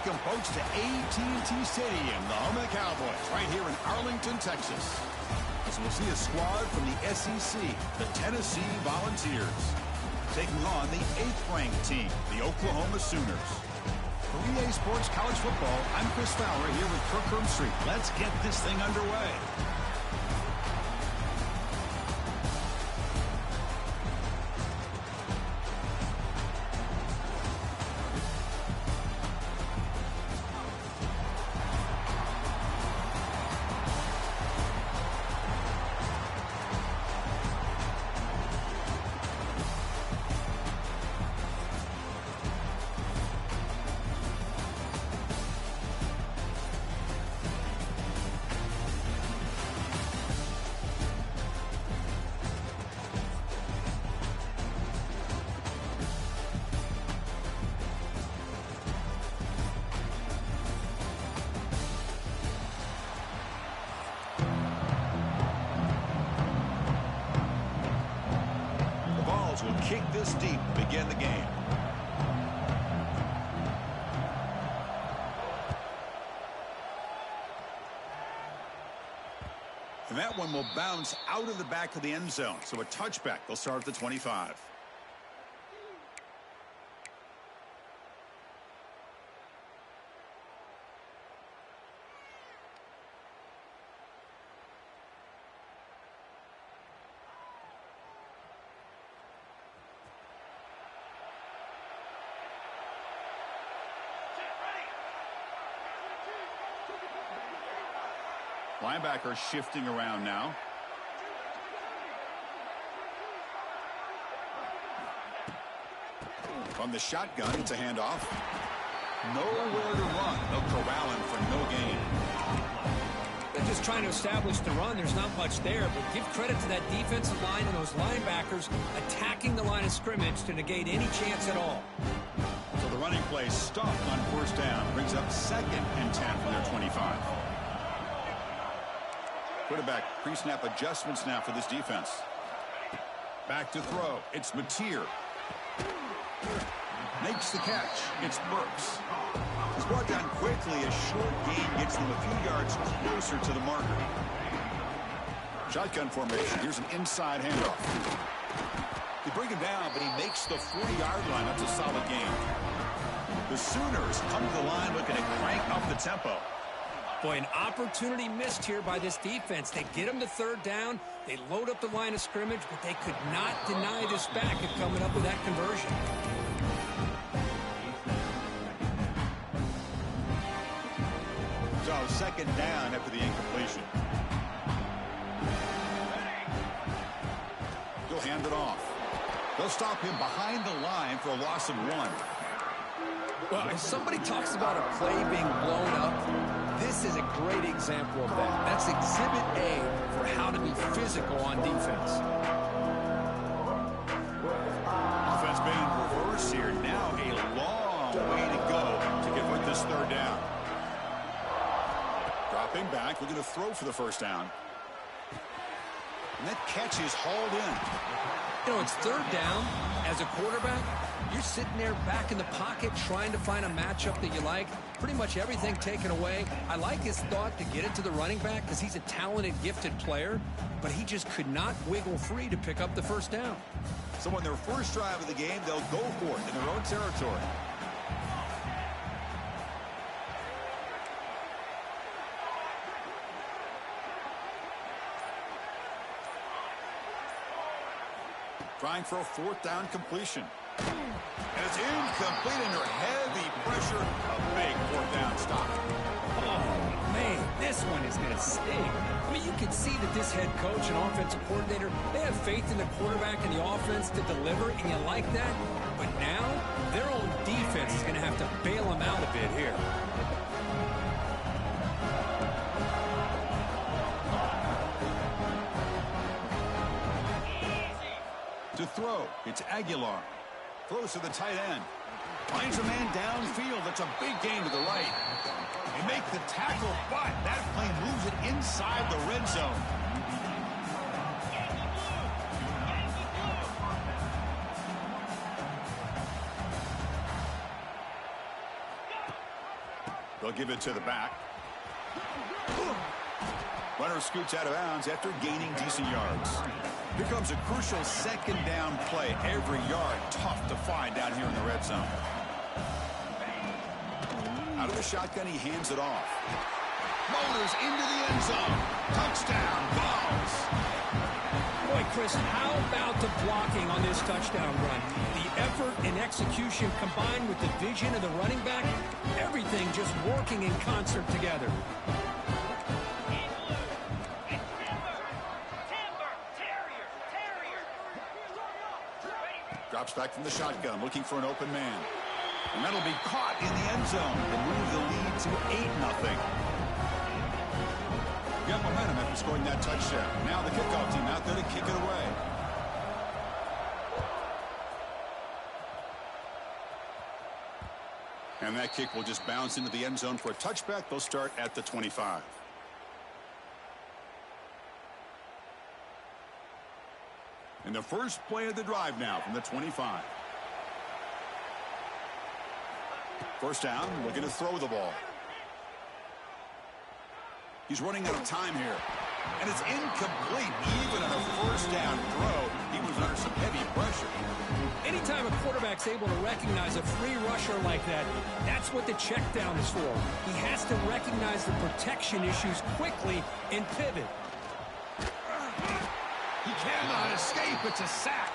welcome folks to AT&T Stadium, the home of the Cowboys, right here in Arlington, Texas. As we'll see a squad from the SEC, the Tennessee Volunteers, taking on the 8th-ranked team, the Oklahoma Sooners. For EA Sports College Football, I'm Chris Fowler here with Kirk Street. Let's get this thing underway. Will kick this deep to begin the game. And that one will bounce out of the back of the end zone. So a touchback. They'll start at the 25. Linebacker shifting around now. From the shotgun, it's a handoff. Nowhere to run. They'll corral him for no gain. They're just trying to establish the run. There's not much there, but give credit to that defensive line and those linebackers attacking the line of scrimmage to negate any chance at all. So the running play stopped on first down. Brings up 2nd and 10 from their 25. Quarterback pre-snap adjustments now for this defense. Back to throw. It's Mateer. Makes the catch. It's Burks. He's brought down quickly. A short gain gets them a few yards closer to the marker. Shotgun formation. Here's an inside handoff. They bring him down, but he makes the 40-yard line. That's a solid gain. The Sooners come to the line looking to crank up the tempo. Boy, an opportunity missed here by this defense. They get them to 3rd down. They load up the line of scrimmage, but they could not deny this back of coming up with that conversion. So 2nd down after the incompletion. He'll hand it off. They'll stop him behind the line for a loss of 1. Well, if somebody talks about a play being blown up, this is a great example of that. That's Exhibit A for how to be physical on defense. Offense been in reverse here. Now a long way to go to convert this 3rd down. Dropping back, looking to throw for the 1st down. And that catch is hauled in. You know, it's 3rd down. As a quarterback, you're sitting there back in the pocket trying to find a matchup that you like. Pretty much everything taken away. I like his thought to get it to the running back because he's a talented, gifted player, but he just could not wiggle free to pick up the 1st down. So on their first drive of the game, they'll go for it in their own territory. Trying for a 4th down completion. And it's incomplete under heavy pressure. A big 4th down stop. Oh, man, this one is going to sting. I mean, you can see that this head coach and offensive coordinator, they have faith in the quarterback and the offense to deliver, and you like that. But now, their own defense is going to have to bail them out a bit here. To throw, it's Aguilar. Throws to the tight end. Finds a man downfield. That's a big gain to the right. They make the tackle, but that plane moves it inside the red zone. They'll give it to the back. Runner scoots out of bounds after gaining decent yards. Here comes a crucial second down play. Every yard tough to find down here in the red zone. Out of the shotgun, he hands it off. Motors into the end zone. Touchdown, Vols. Boy, Chris, how about the blocking on this touchdown run? The effort and execution combined with the vision of the running back, everything just working in concert together. Drops back from the shotgun, looking for an open man. And that'll be caught in the end zone and move the lead to 8-0. Got momentum after scoring that touchdown. Now the kickoff team out there to kick it away. And that kick will just bounce into the end zone for a touchback. They'll start at the 25. And the first play of the drive now from the 25. First down, looking to throw the ball. He's running out of time here. And it's incomplete. Even on a first down throw, he was under some heavy pressure. Anytime a quarterback's able to recognize a free rusher like that, that's what the check down is for. He has to recognize the protection issues quickly and pivot. He cannot escape. It's a sack.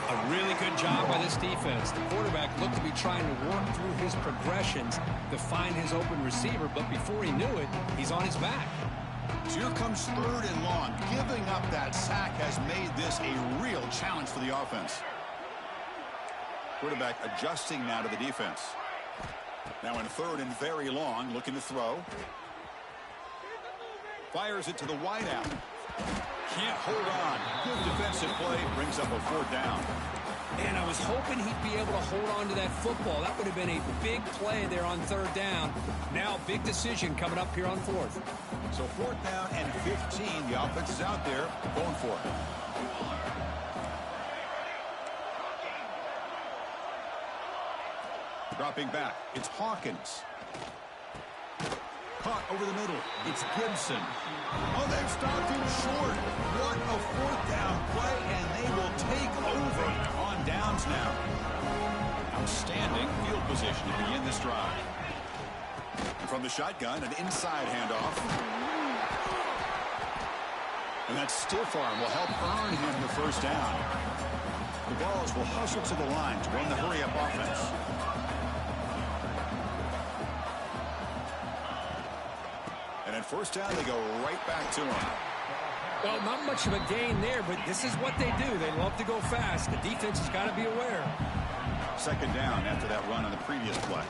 A really good job by this defense. The quarterback looked to be trying to work through his progressions to find his open receiver, but before he knew it, he's on his back. So here comes 3rd and long. Giving up that sack has made this a real challenge for the offense. Quarterback adjusting now to the defense. Now in 3rd and very long, looking to throw. Fires it to the wideout. Can't hold on. Good defensive play. Brings up a 4th down. And I was hoping he'd be able to hold on to that football. That would have been a big play there on 3rd down. Now big decision coming up here on 4th. So 4th down and 15. The offense is out there going for it. Dropping back. It's Hawkins. Caught over the middle. It's Gibson. Oh, they've stopped him short. What a 4th down play, and they will take over on downs now. Outstanding field position to begin this drive. And from the shotgun, an inside handoff. And that stiff arm will help earn him the first down. The Vols will hustle to the line to run the hurry-up offense. And at first down, they go right back to him. Well, not much of a gain there, but this is what they do. They love to go fast. The defense has got to be aware. 2nd down after that run on the previous play.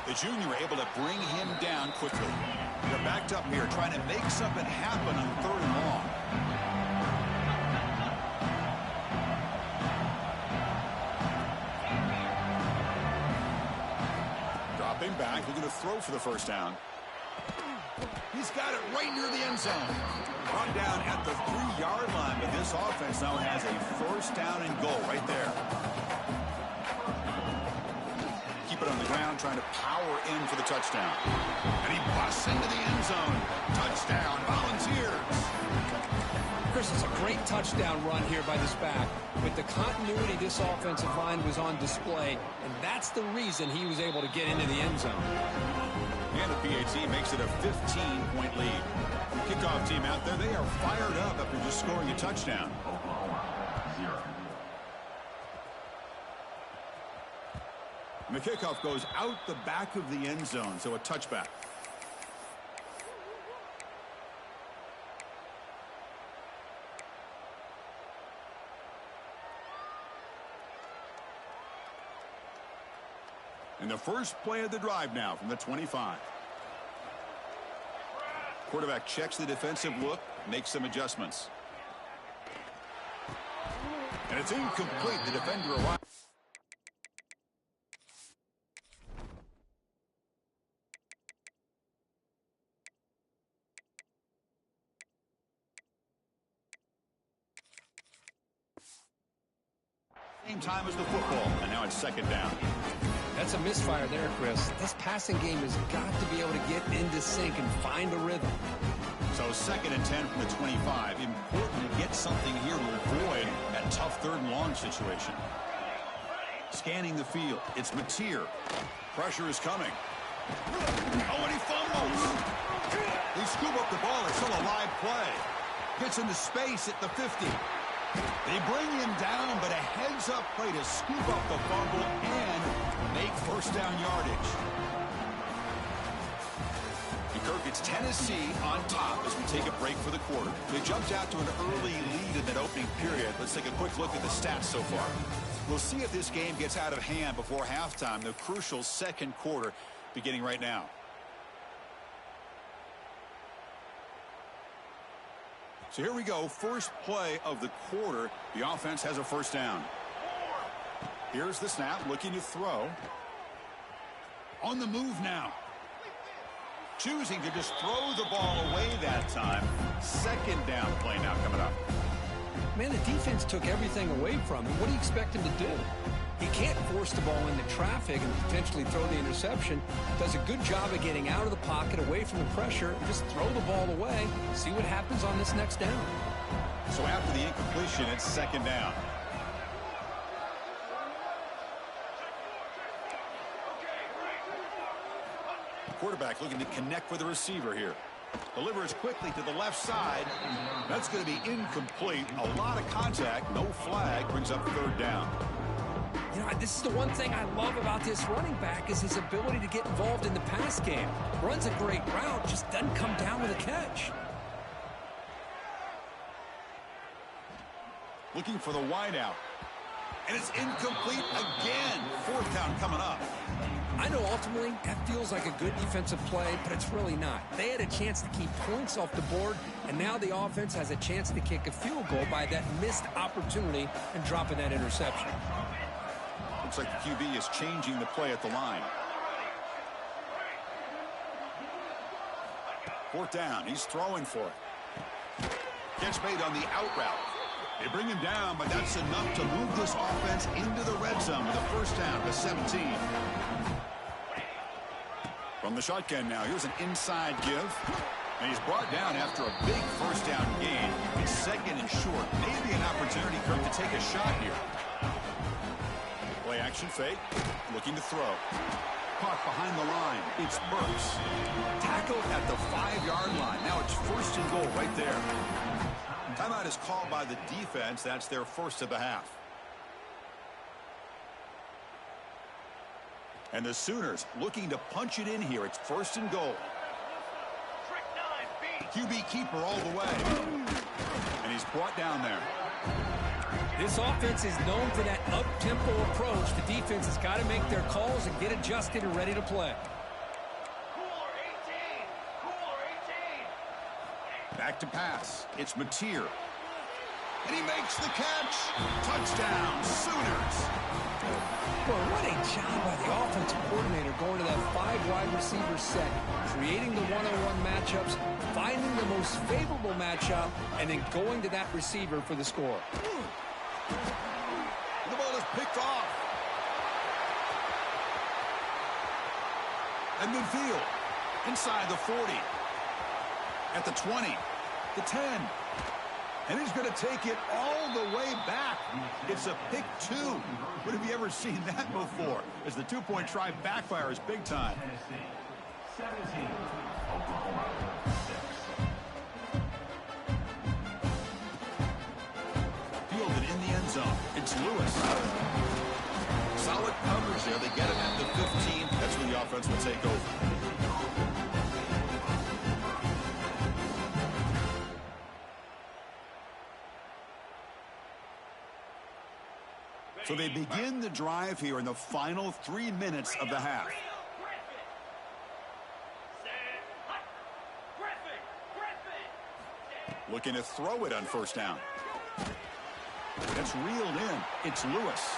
The junior able to bring him down quickly. They're backed up here trying to make something happen on 3rd and long. Dropping back, looking to throw for the first down. He's got it right near the end zone. Run down at the 3-yard line, but this offense now has a first down and goal right there. Keep it on the ground, trying to power in for the touchdown. And he busts into the end zone. Touchdown, Volunteers. Chris, it's a great touchdown run here by this back. With the continuity, this offensive line was on display, and that's the reason he was able to get into the end zone. And the PAT makes it a 15-point lead. The kickoff team out there, they are fired up after just scoring a touchdown. And the kickoff goes out the back of the end zone, so a touchback. And the first play of the drive now from the 25. Quarterback checks the defensive look, makes some adjustments. And it's incomplete. The defender arrives. Same time as the football, and now it's 2nd down. That's a misfire there, Chris. This passing game has got to be able to get into sync and find a rhythm. So 2nd and 10 from the 25. Important to get something here to avoid that tough 3rd and long situation. Scanning the field. It's Mateer. Pressure is coming. Oh, and he fumbles. They scoop up the ball. It's still a live play. Gets into space at the 50. They bring him down, but a heads-up play to scoop up the fumble and make 1st down yardage. Kirk, it's Tennessee on top as we take a break for the quarter. They jumped out to an early lead in that opening period. Let's take a quick look at the stats so far. We'll see if this game gets out of hand before halftime, the crucial 2nd quarter beginning right now. So here we go, first play of the quarter. The offense has a 1st down. Here's the snap, looking to throw. On the move now. Choosing to just throw the ball away that time. 2nd down play now coming up. Man, the defense took everything away from him. What do you expect him to do? He can't force the ball into traffic and potentially throw the interception. Does a good job of getting out of the pocket, away from the pressure, and just throw the ball away. See what happens on this next down. So after the incompletion, it's 2nd down. Quarterback looking to connect with the receiver here. Delivers quickly to the left side. That's going to be incomplete. A lot of contact. No flag. Brings up 3rd down. You know, this is the one thing I love about this running back is his ability to get involved in the pass game. Runs a great route, just doesn't come down with a catch. Looking for the wideout. And it's incomplete again. 4th down coming up. I know ultimately that feels like a good defensive play, but it's really not. They had a chance to keep points off the board, and now the offense has a chance to kick a field goal by that missed opportunity and dropping that interception. Looks like the QB is changing the play at the line. 4th down. He's throwing for it. Catch made on the out route. They bring him down, but that's enough to move this offense into the red zone with a 1st down to 17. From the shotgun now, here's an inside give. And he's brought down after a big 1st down gain. It's 2nd and short. Maybe an opportunity for him to take a shot here. Play action fake. Looking to throw. Caught behind the line. It's Burks. Tackled at the 5-yard line. Now it's 1st and goal right there. Timeout is called by the defense. That's their 1st of the half. And the Sooners looking to punch it in here. It's 1st and goal. QB keeper all the way. And he's brought down there. This offense is known for that up-tempo approach. The defense has got to make their calls and get adjusted and ready to play. Back to pass. It's Mateer. And he makes the catch. Touchdown, Sooners. Well, what a job by the offensive coordinator going to that 5-wide receiver set, creating the one-on-one matchups, finding the most favorable matchup, and then going to that receiver for the score. The ball is picked off. And midfield. Inside the 40. At the 20. The 10. And he's going to take it all the way back. It's a pick 2. When have you ever seen that before? As the 2-point try backfires big time. Fielded in the end zone. It's Lewis. Solid coverage there. They get him at the 15. That's when the offense will take over. So they begin the drive here in the final 3 minutes of the half. Looking to throw it on 1st down. That's reeled in. It's Lewis.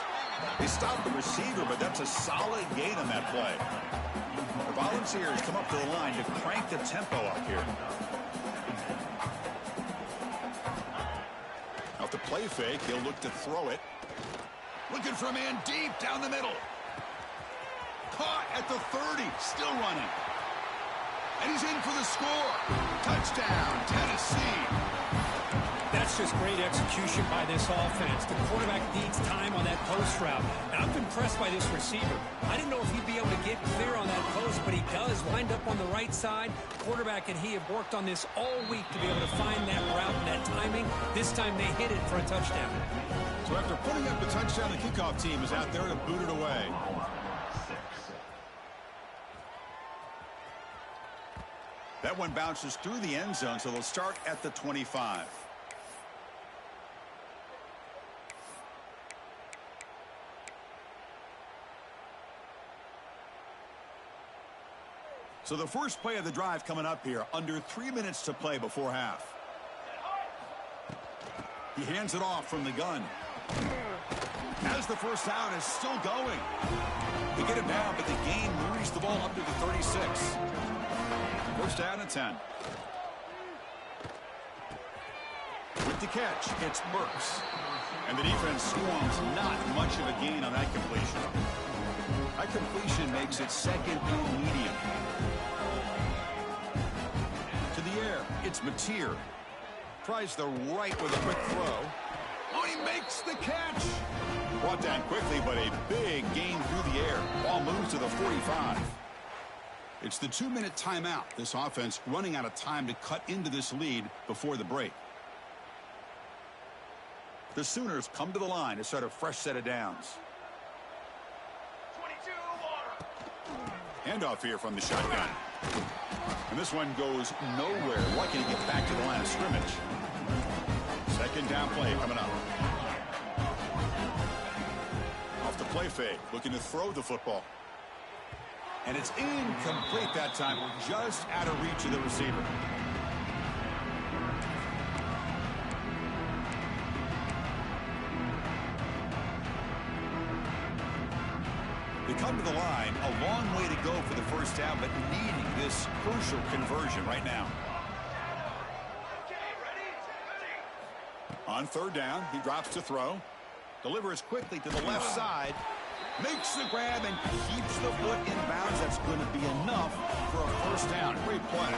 They stop the receiver, but that's a solid gain on that play. The Volunteers come up to the line to crank the tempo up here. Off the play fake, he'll look to throw it. Looking for a man deep down the middle. Caught at the 30. Still running. And he's in for the score. Touchdown, Tennessee. That's just great execution by this offense. The quarterback needs time on that post route. And I'm impressed by this receiver. I didn't know if he'd be able to get clear on that post, but he does. Lined up on the right side. Quarterback and he have worked on this all week to be able to find that route and that timing. This time they hit it for a touchdown. So after putting up the touchdown, the kickoff team is out there to boot it away. That one bounces through the end zone, so they'll start at the 25. So the first play of the drive coming up here. Under 3 minutes to play before half. He hands it off from the gun. As the first down is still going. They get it down, but the gain moves the ball up to the 36. First down and 10. With the catch, it's Burks. And the defense swarms not much of a gain on that completion. That completion makes it second and medium. To the air, it's Mateer. Tries the right with a quick throw. Oh, he makes the catch. Brought down quickly, but a big gain through the air. Ball moves to the 45. It's the 2-minute timeout. This offense running out of time to cut into this lead before the break. The Sooners come to the line to start a fresh set of downs. Handoff here from the shotgun. And this one goes nowhere. Lucky to get back to the line of scrimmage. Second down play coming up. Off the play fake, looking to throw the football. And it's incomplete that time. We're just out of reach of the receiver. They come to the line, a long way to go for the first down, but needing this crucial conversion right now. On third down, he drops to throw. Delivers quickly to the left side. Makes the grab and keeps the foot in bounds. That's going to be enough for a first down. Great play.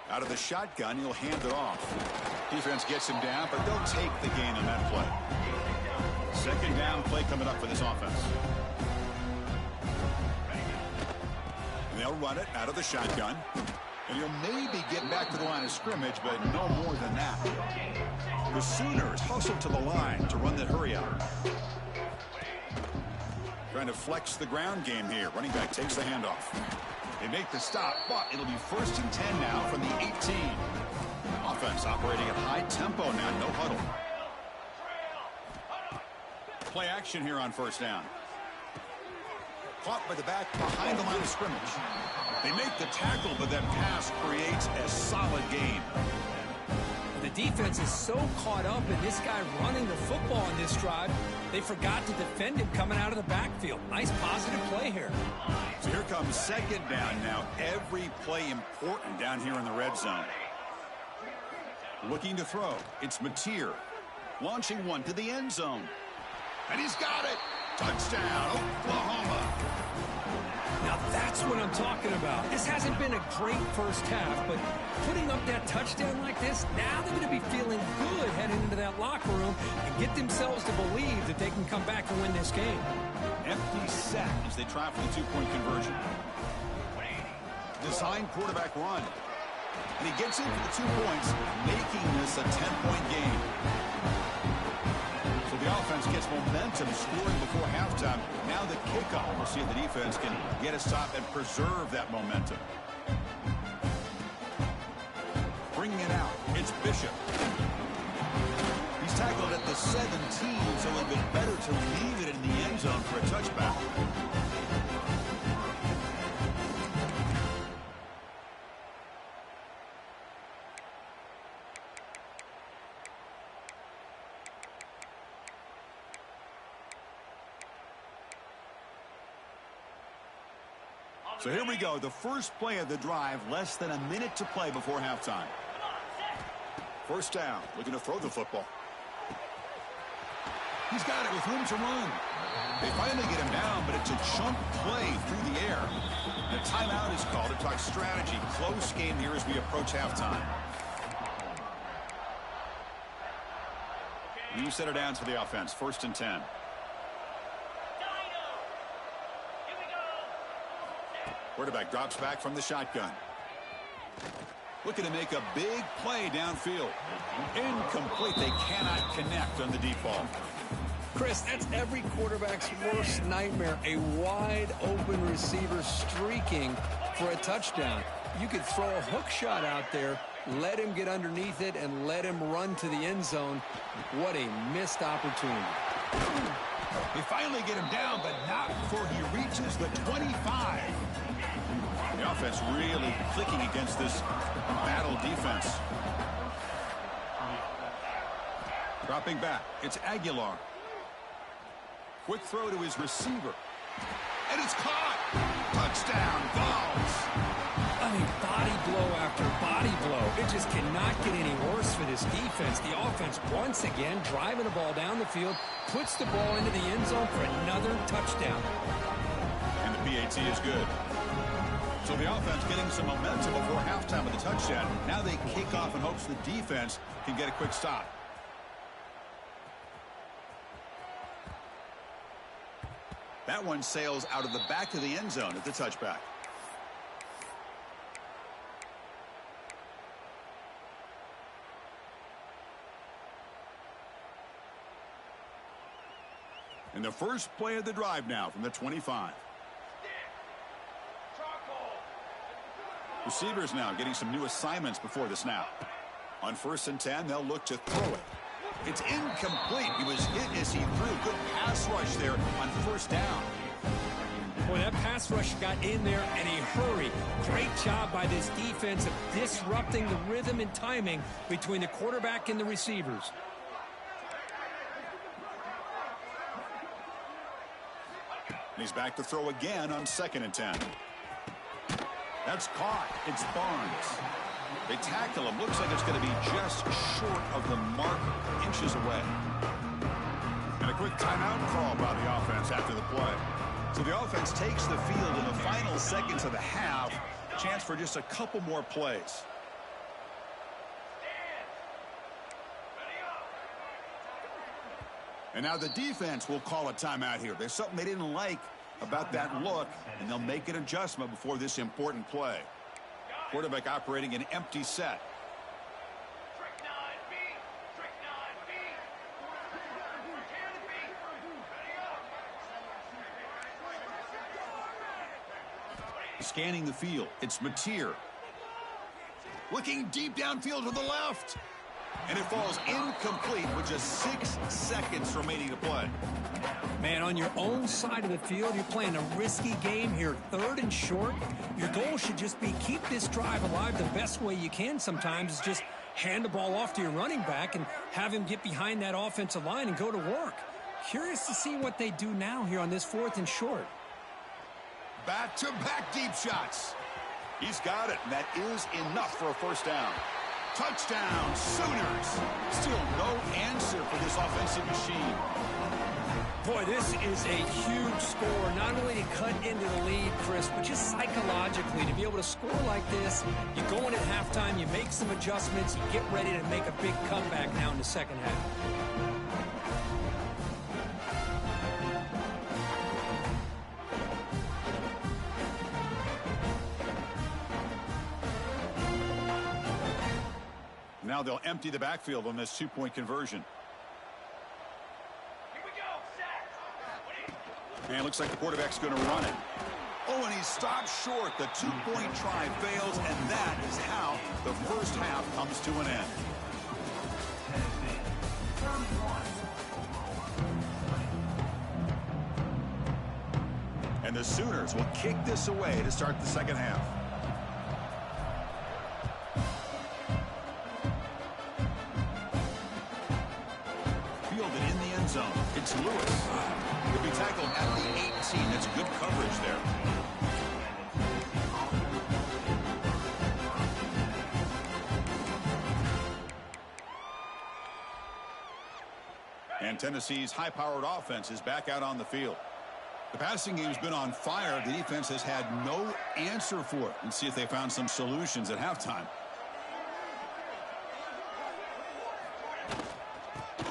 Out of the shotgun, he'll hand it off. Defense gets him down, but they'll take the gain on that play. Second down play coming up for this offense. And they'll run it out of the shotgun. And he'll maybe get back to the line of scrimmage, but no more than that. The Sooners hustle to the line to run that hurry out. Trying to flex the ground game here. Running back takes the handoff. They make the stop, but it'll be first and 10 now from the 18. Offense operating at high tempo now, no huddle. Play action here on first down. Caught by the back behind the line of scrimmage. They make the tackle, but that pass creates a solid gain. The defense is so caught up in this guy running the football in this drive, they forgot to defend him coming out of the backfield. Nice positive play here. So here comes second down now. Every play important down here in the red zone. Looking to throw. It's Mateer. Launching one to the end zone. And he's got it. Touchdown, Oklahoma. Now that's what I'm talking about. This hasn't been a great first half, but putting up that touchdown like this, now they're going to be feeling good heading into that locker room and get themselves to believe that they can come back and win this game. Empty set as they try for the two-point conversion. Design quarterback run. And he gets in for the 2 points, making this a 10-point game. So the offense gets momentum scoring before halftime. Now the kickoff. We'll see if the defense can get a stop and preserve that momentum. Bringing it out. It's Bishop. He's tackled at the 17, so it would have been better to leave it in the end zone for a touchback. So here we go, the first play of the drive, less than a minute to play before halftime. First down, looking to throw the football. He's got it with room to run. They finally get him down, but it's a chunk play through the air. And a timeout is called to talk strategy. Close game here as we approach halftime. You set her down to the offense. 1st and 10. Quarterback drops back from the shotgun. Looking to make a big play downfield. Incomplete. They cannot connect on the deep ball. Chris, that's every quarterback's worst nightmare. A wide open receiver streaking for a touchdown. You could throw a hook shot out there, let him get underneath it, and let him run to the end zone. What a missed opportunity. They finally get him down, but not before he reaches the 25. The offense really clicking against this battle defense. Dropping back, it's Aguilar. Quick throw to his receiver. And it's caught. Touchdown, Vols. I mean, body blow after body blow. It just cannot get any worse for this defense. The offense, once again, driving the ball down the field, puts the ball into the end zone for another touchdown. And the PAT is good. So the offense getting some momentum before halftime with the touchdown. Now they kick off in hopes the defense can get a quick stop. That one sails out of the back of the end zone at the touchback. And the first play of the drive now from the 25. Receivers now getting some new assignments before the snap. On 1st and 10, they'll look to throw it. It's incomplete. He was hit as he threw. Good pass rush there on 1st down. Boy, that pass rush got in there in a hurry. Great job by this defense of disrupting the rhythm and timing between the quarterback and the receivers. And he's back to throw again on 2nd and 10. That's caught. It's Barnes. They tackle him. Looks like it's going to be just short of the mark, inches away. And a quick timeout call by the offense after the play. So the offense takes the field in the final seconds of the half. Chance for just a couple more plays. And now the defense will call a timeout here. There's something they didn't like about that look, and they'll make an adjustment before this important play. Quarterback operating an empty set. Scanning the field, it's Mateer. Looking deep downfield to the left. And it falls incomplete with just 6 seconds remaining to play. Man, on your own side of the field, you're playing a risky game here. 3rd and short. Your goal should just be keep this drive alive the best way you can sometimes is just hand the ball off to your running back and have him get behind that offensive line and go to work. Curious to see what they do now here on this 4th and short. Back-to-back deep shots. He's got it, and that is enough for a 1st down. Touchdown, Sooners. Still no answer for this offensive machine. Boy, this is a huge score, not only to cut into the lead, Chris, but just psychologically to be able to score like this. You go in at halftime, you make some adjustments, you get ready to make a big comeback now in the 2nd half. Now they'll empty the backfield on this 2-point conversion. And looks like the quarterback's going to run it. Oh, and he stopped short. The 2-point try fails, and that is how the 1st half comes to an end. And the Sooners will kick this away to start the 2nd half. Zone. It's Lewis. He'll be tackled at the 18. That's good coverage there. And Tennessee's high-powered offense is back out on the field. The passing game's been on fire. The defense has had no answer for it. Let's see if they found some solutions at halftime.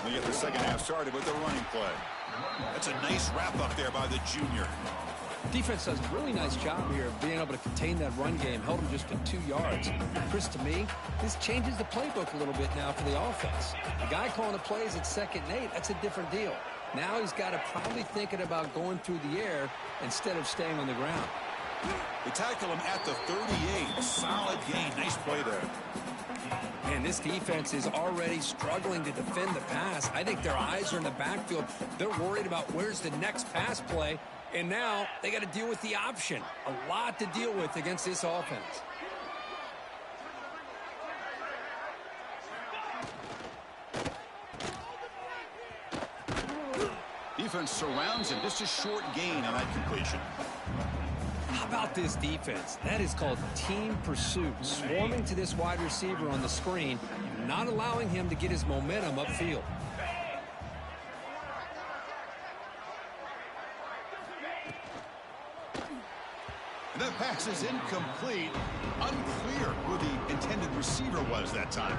We get the second half started with the running play. That's a nice wrap up there by the junior. Defense does a really nice job here of being able to contain that run game. Held him just to 2 yards. Chris, to me, this changes the playbook a little bit now for the offense. The guy calling the plays at 2nd and 8, that's a different deal. Now he's got to probably thinking about going through the air instead of staying on the ground. They tackle him at the 38. Solid gain. Nice play there. And this defense is already struggling to defend the pass. I think their eyes are in the backfield. They're worried about where's the next pass play. And now they got to deal with the option. A lot to deal with against this offense. Defense surrounds him. Just a short gain on that completion. How about this defense? That is called team pursuit. Swarming to this wide receiver on the screen, not allowing him to get his momentum upfield. And that pass is incomplete. Unclear who the intended receiver was that time.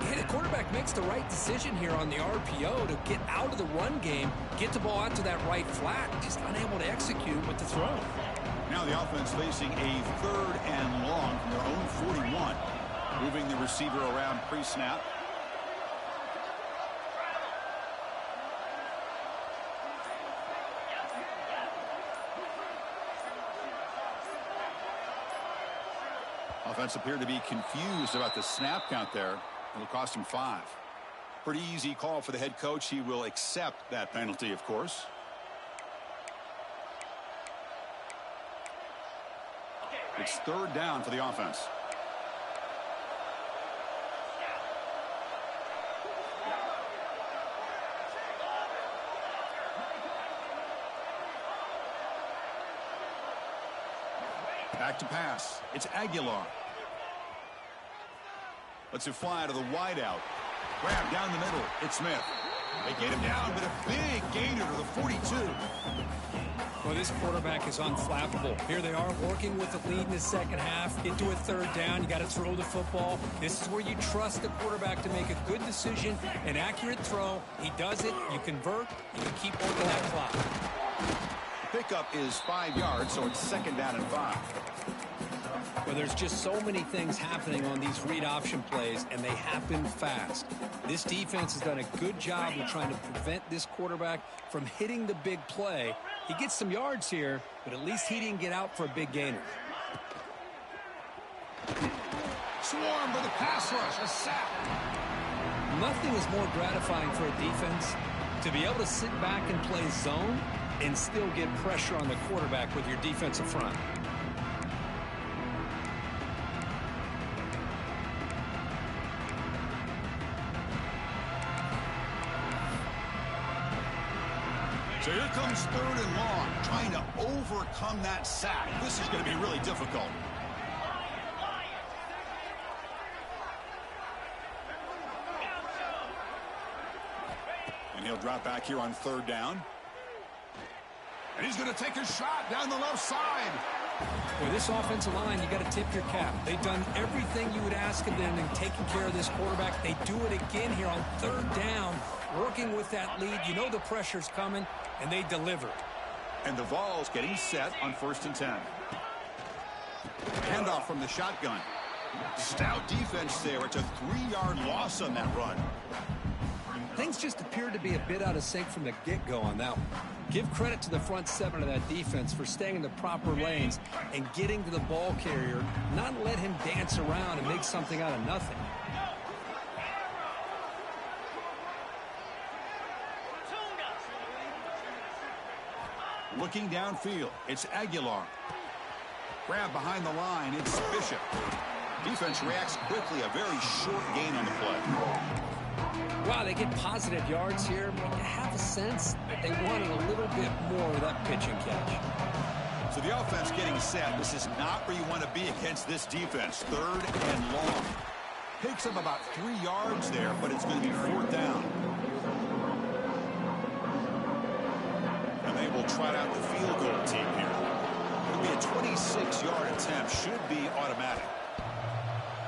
And the quarterback makes the right decision here on the RPO to get out of the run game, get the ball out to that right flat, just unable to execute with the throw. Now the offense facing a 3rd and long from their own 41. Moving the receiver around pre-snap. Offense appeared to be confused about the snap count there. It'll cost him 5. Pretty easy call for the head coach. He will accept that penalty, of course. It's 3rd down for the offense. Back to pass. It's Aguilar. Lets it fly to the wideout. Grab down the middle. It's Smith. They get him down, but a big gainer to the 42. Well, this quarterback is unflappable. Here they are working with the lead in the second half. Get to a 3rd down. You got to throw the football. This is where you trust the quarterback to make a good decision, an accurate throw. He does it. You convert. You can keep working that clock. Pickup is 5 yards, so it's 2nd down and 5. Well, there's just so many things happening on these read option plays, and they happen fast. This defense has done a good job of trying to prevent this quarterback from hitting the big play. He gets some yards here, but at least he didn't get out for a big gainer. Swarm with a pass rush, a sack. Nothing is more gratifying for a defense to be able to sit back and play zone and still get pressure on the quarterback with your defensive front. So here comes 3rd and long, trying to overcome that sack. This is going to be really difficult. And he'll drop back here on 3rd down. And he's going to take a shot down the left side. With this offensive line, you got to tip your cap. They've done everything you would ask of them in taking care of this quarterback. They do it again here on 3rd down, working with that lead. You know the pressure's coming, and they deliver. And the Vols getting set on 1st and 10. Handoff from the shotgun. Stout defense there. It's a 3-yard loss on that run. Things just appeared to be a bit out of sync from the get-go on that one. Give credit to the front 7 of that defense for staying in the proper lanes and getting to the ball carrier, not let him dance around and make something out of nothing. Looking downfield, it's Aguilar. Grab behind the line, it's Bishop. Defense reacts quickly, a very short gain on the play. Wow, they get positive yards here, but you have a sense that they wanted a little bit more of that pitch and catch. So the offense getting set. This is not where you want to be against this defense. 3rd and long. Picks up about 3 yards there, but it's going to be 4th down. And they will trot out the field goal team here. It'll be a 26-yard attempt. Should be automatic.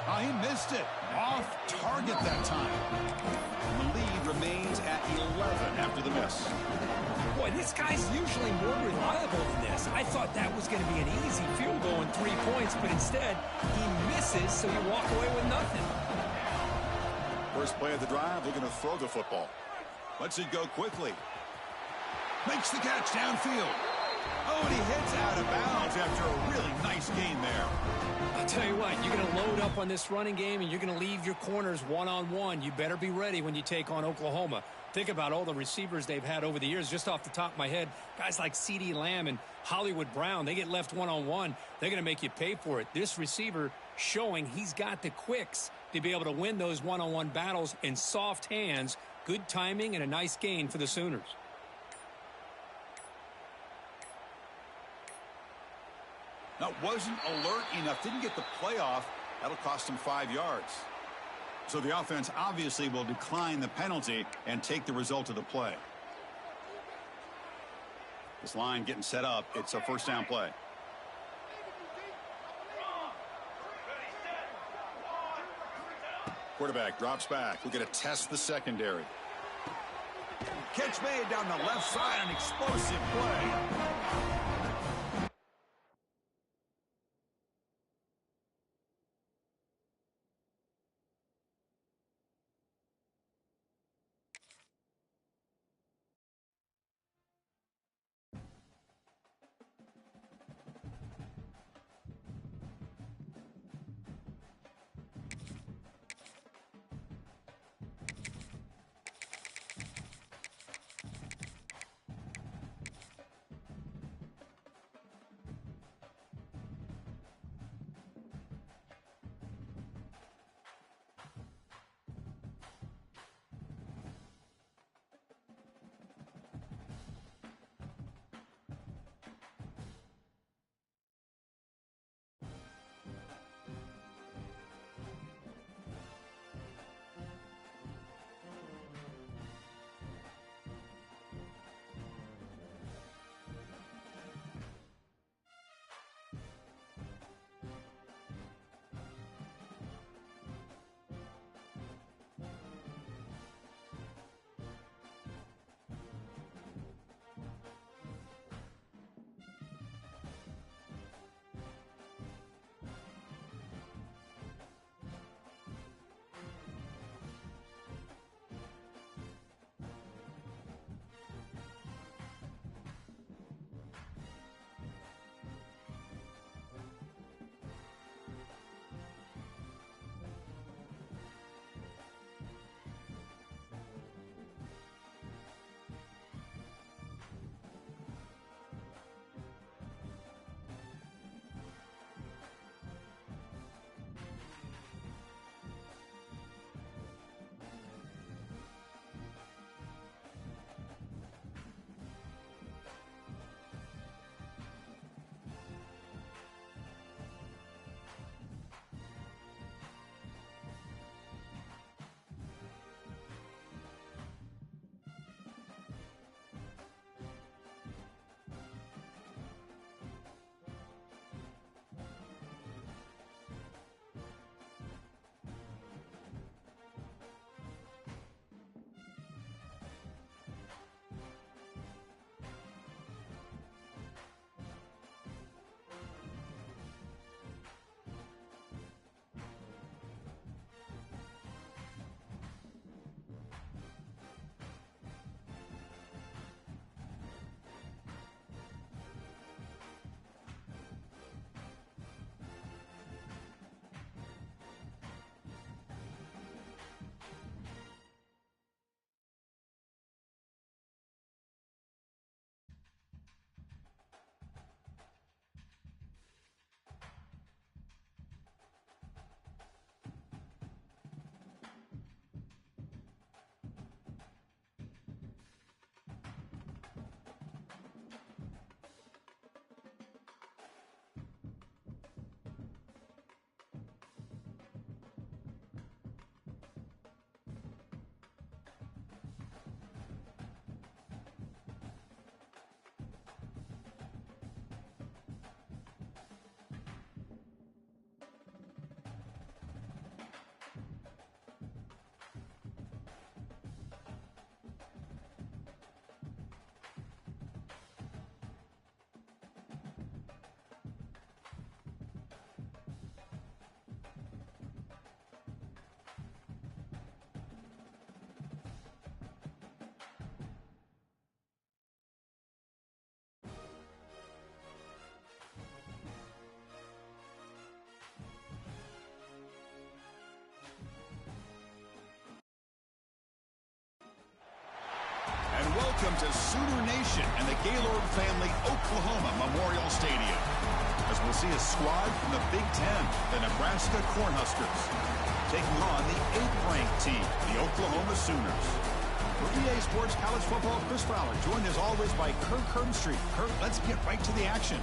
Oh, he missed it. Off target that time. And the lead remains at 11 after the miss. Boy, this guy's usually more reliable than this. I thought that was going to be an easy field goal and 3 points, but instead, he misses, so you walk away with nothing. First play of the drive, they're going to throw the football. Lets it go quickly. Makes the catch downfield. Oh, and he hits out of bounds after a really nice gain there. I'll tell you what, you're going to load up on this running game, and you're going to leave your corners one-on-one. You better be ready when you take on Oklahoma. Think about all the receivers they've had over the years. Just off the top of my head, guys like CeeDee Lamb and Hollywood Brown, they get left one-on-one. They're going to make you pay for it. This receiver showing he's got the quicks to be able to win those one-on-one battles in soft hands. Good timing and a nice gain for the Sooners. That wasn't alert enough. Didn't get the play off. That'll cost him 5 yards. So the offense obviously will decline the penalty and take the result of the play. This line getting set up. It's a first down play. Quarterback drops back. We're going to test the secondary. Catch made down the left side. An explosive play. Welcome to Sooner Nation and the Gaylord Family Oklahoma Memorial Stadium, as we'll see a squad from the Big Ten, the Nebraska Cornhuskers, taking on the 8th-ranked team, the Oklahoma Sooners. For EA Sports College Football, Chris Fowler, joined as always by Kirk Herbstreit. Kirk, let's get right to the action.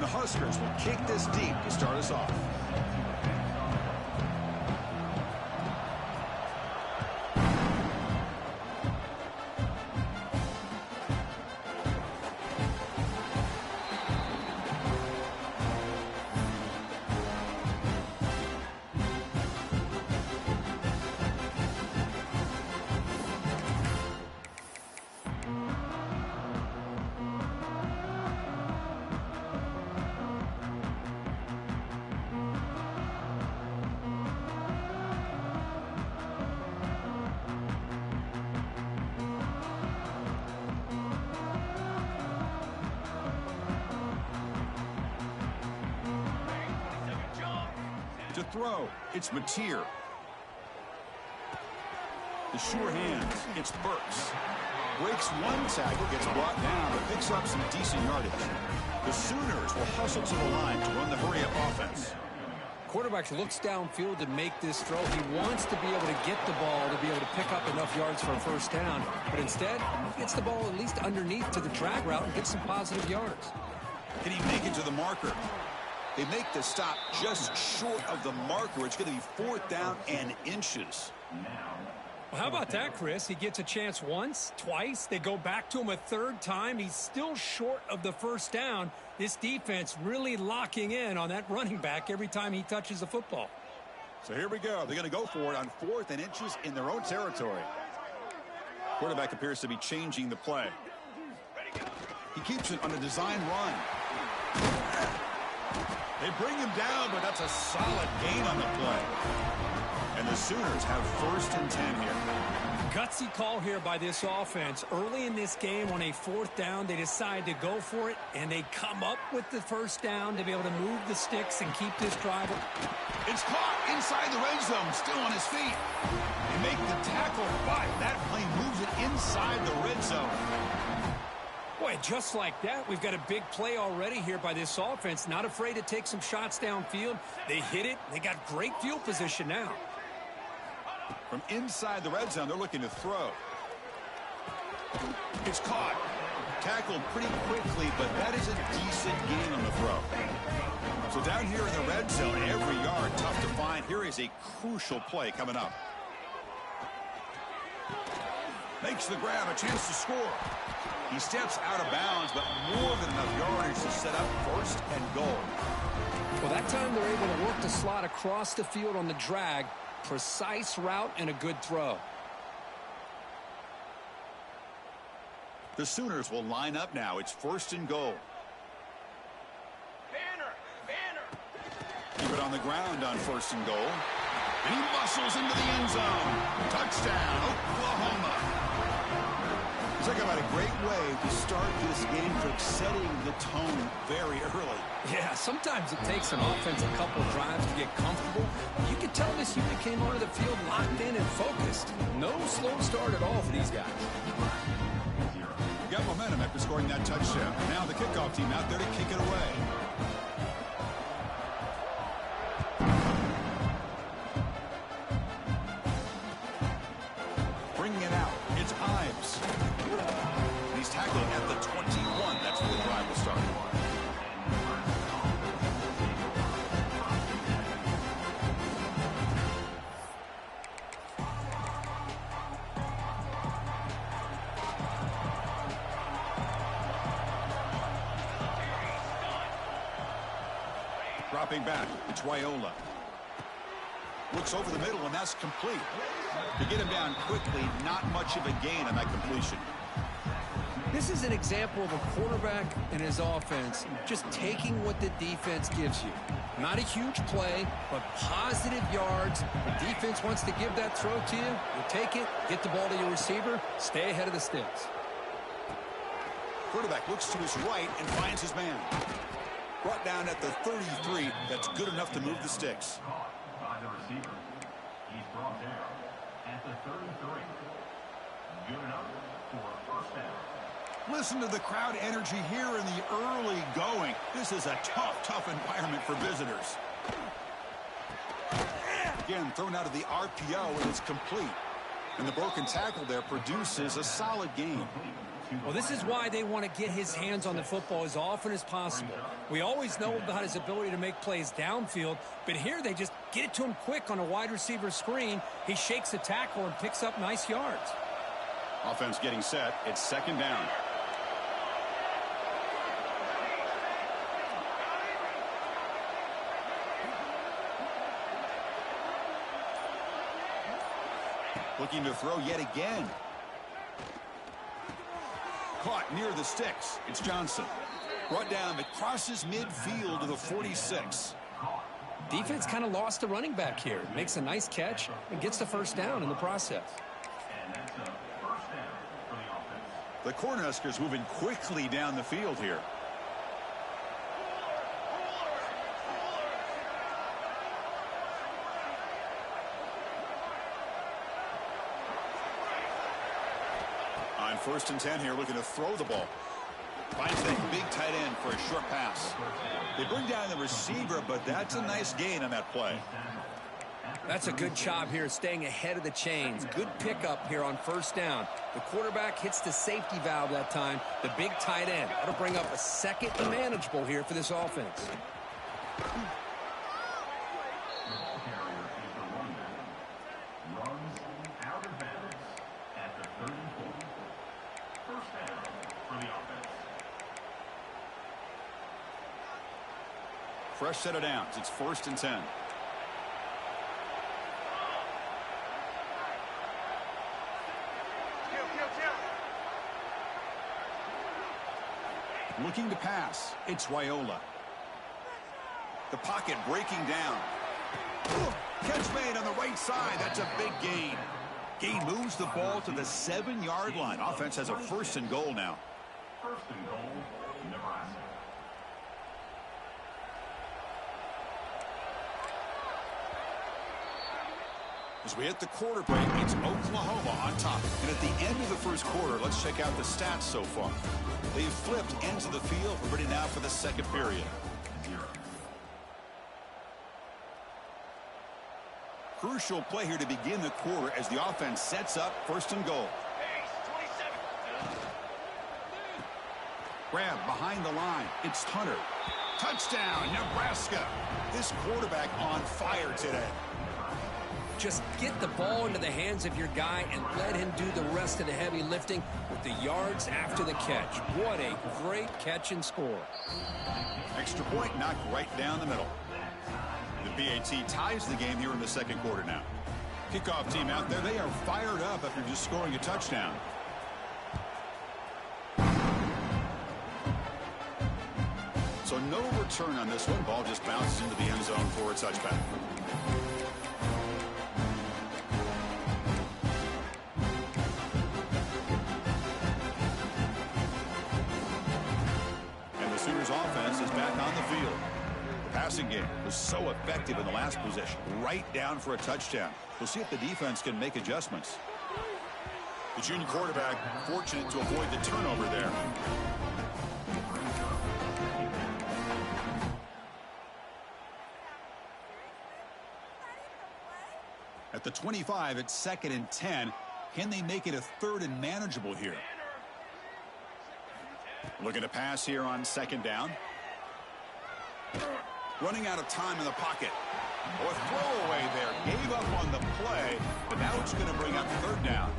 Huskers will kick this deep to start us off. To throw, it's Mateer. The sure hands, it's Burks. Breaks one tackle, gets brought down, but picks up some decent yardage. The Sooners will hustle to the line to run the hurry-up offense. Quarterback looks downfield to make this throw. He wants to be able to get the ball to be able to pick up enough yards for a first down. But instead, he gets the ball at least underneath to the drag route and gets some positive yards. Can he make it to the marker? They make the stop just short of the marker. It's going to be 4th down and inches. Well, how about that, Chris? He gets a chance once, twice. They go back to him a third time. He's still short of the first down. This defense really locking in on that running back every time he touches the football. So here we go. They're going to go for it on 4th and inches in their own territory. Quarterback appears to be changing the play. He keeps it on a design run. They bring him down, but that's a solid gain on the play. And the Sooners have 1st and 10 here. Gutsy call here by this offense. Early in this game on a 4th down, they decide to go for it, and they come up with the first down to be able to move the sticks and keep this drive. It's caught inside the red zone, still on his feet. They make the tackle, but that plane moves it inside the red zone. Boy, just like that, we've got a big play already here by this offense. Not afraid to take some shots downfield. They hit it. They got great field position now. From inside the red zone, they're looking to throw. It's caught. Tackled pretty quickly, but that is a decent gain on the throw. So down here in the red zone, every yard tough to find. Here is a crucial play coming up. Makes the grab, a chance to score. He steps out of bounds, but more than enough yardage to set up 1st and goal. Well, that time they're able to work the slot across the field on the drag. Precise route and a good throw. The Sooners will line up now. It's 1st and goal. Keep it on the ground on 1st and goal. And he muscles into the end zone. Touchdown, Oklahoma. Talk about a great way to start this game for setting the tone very early. Yeah, sometimes it takes an offense a couple of drives to get comfortable. You can tell this unit came onto the field locked in and focused. No slow start at all for these guys. Got momentum after scoring that touchdown. Now the kickoff team out there to kick it away. Bringing it out, it's Ives. He's tackling at the 21. That's where the drive will start. Dropping back, it's Raiola. Looks over the middle, and that's complete. To get him down quickly, not much of a gain on that completion. This is an example of a quarterback and his offense just taking what the defense gives you. Not a huge play, but positive yards. The defense wants to give that throw to you. You take it, get the ball to your receiver, stay ahead of the sticks. Quarterback looks to his right and finds his man. Brought down at the 33. That's good enough to move the sticks. By the receiver. He's brought down at the 33. Good enough for a first down. Listen to the crowd energy here in the early going. This is a tough environment for visitors. Again, thrown out of the RPO, and it's complete. And the broken tackle there produces a solid gain. Well, this is why they want to get his hands on the football as often as possible. We always know about his ability to make plays downfield, but here they just get it to him quick on a wide receiver screen. He shakes the tackle and picks up nice yards. Offense getting set. It's second down. Looking to throw yet again. Caught near the sticks. It's Johnson. Brought down, but crosses midfield to the 46. Defense kind of lost the running back here. Makes a nice catch and gets the first down in the process. And that's a first down for the offense. The Cornhuskers moving quickly down the field here. On 1st and 10 here, looking to throw the ball. Finds that big tight end for a short pass. They bring down the receiver, but that's a nice gain on that play. That's a good job here, staying ahead of the chains. Good pickup here on 1st down. The quarterback hits the safety valve that time. The big tight end. That'll bring up a second and manageable here for this offense. Fresh set of downs. It's 1st and 10. Looking to pass. It's Raiola. The pocket breaking down. Catch made on the right side. That's a big gain. Gain moves the ball to the 7-yard line. Offense has a 1st and goal now. 1st and goal, Nebraska. As we hit the quarter break, it's Oklahoma on top. And at the end of the 1st quarter, let's check out the stats so far. They've flipped ends of the field. We're ready now for the 2nd period. Crucial play here to begin the quarter as the offense sets up 1st and goal. Grab behind the line. It's Hunter. Touchdown, Nebraska. This quarterback on fire today. Just get the ball into the hands of your guy and let him do the rest of the heavy lifting with the yards after the catch. What a great catch and score. Extra point knocked right down the middle. The BAT ties the game here in the 2nd quarter now. Kickoff team out there. They are fired up after just scoring a touchdown. So no return on this one. Ball just bounces into the end zone for a touchback. Offense is back on the field. The passing game was so effective in the last possession, right down for a touchdown. We'll see if the defense can make adjustments. The junior quarterback fortunate to avoid the turnover there. At the 25, it's 2nd and 10. Can they make it a 3rd and manageable here? Looking to pass here on 2nd down. Running out of time in the pocket. Oh, a throwaway there. Gave up on the play, but now it's going to bring up 3rd down.